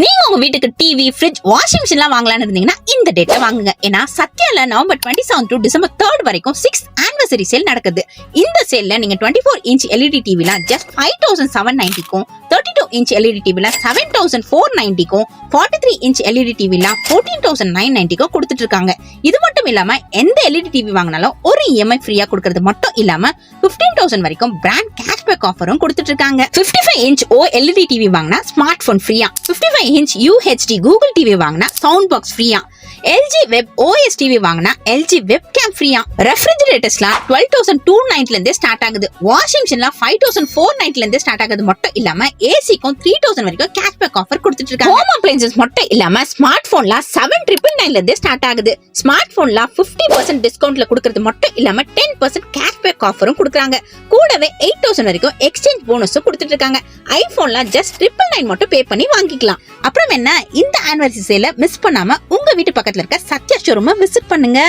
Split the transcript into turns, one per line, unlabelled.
நீங்க உங்க வீட்டுக்கு டிவி, ஃப்ரிட்ஜ், வாஷிங் மிஷின் எல்லாம் வாங்கலாம்னு இருந்தீங்கன்னா இந்த டேட்ல வாங்குங்க. ஏன்னா சத்யால நவம்பர் 27 to டிசம்பர் 3 வரைக்கும் 6th anniversary சேல் நடக்குது. இந்த சேல்ல நீங்க 24 inch LED டிவிலாம் just 5790க்கும், 32 inch LED டிவிலாம் 7490க்கும், 43 inch LED டிவிலாம் 14990க்கும் கொடுத்துட்டு இருக்காங்க. இது மட்டும் இல்லாம எந்த LED டிவி வாங்கினாலும் ஒரு EMI ஃப்ரீயா கொடுக்கறது மட்டும் இல்லாம 15,000 வரைக்கும் பிராண்ட் கேஷ்பேக் ஆஃபரும் கொடுத்துட்டு இருக்காங்க. 55 inch OLED டிவி வாங்கினா ஸ்மார்ட் போன் ஃப்ரீயா, 55 inch UHD கூகுள் டிவி வாங்கினா சவுண்ட் பாக்ஸ் ஃப்ரீயா, LG வெப் OS டிவி வாங்கினா LG வெப்கேம் ஃப்ரீயா, ரெஃப்ரிஜரேட்டர்ஸ்லாம் 12,290 ல இருந்தே ஸ்டார்ட் ஆகுது, வாஷிங் மிஷின்லாம் 5,490 ல இருந்தே ஸ்டார்ட் ஆகுது மட்டும் இல்லாம ஏசிக்கும் 3,000 வரைக்கும் கேஷ்பேக் ஆஃபர் கொடுத்துட்டு இருக்காங்க. ஹோம் அப்ளையன்சஸ் மட்டும் இல்லாம ஸ்மார்ட் போன்லாம் 7,999 ல இருந்தே ஸ்டார்ட் ஆகுது. ஸ்மார்ட் போன்லாம் 50% டிஸ்கவுண்ட்ல கொடுக்கறது மட்டும் இல்லாம 10% கேஷ்பேக் ஆஃபரும் கொடுக்குறாங்க. கூடவே 8,000 வரைக்கும் எக்ஸ்சேஞ்ச் போனஸும் கொடுத்துட்டு இருக்காங்க. ஐபோன்லாம் just 999 மட்டும் பே பண்ணி வாங்கிக்கலாம். அப்புறம் என்ன, இந்த ஆனிவர்சரி சேல மிஸ் பண்ணாம உங்க வீட்டு பக்கத்துல இருக்க சத்யா ஷோரூமை விசிட் பண்ணுங்க.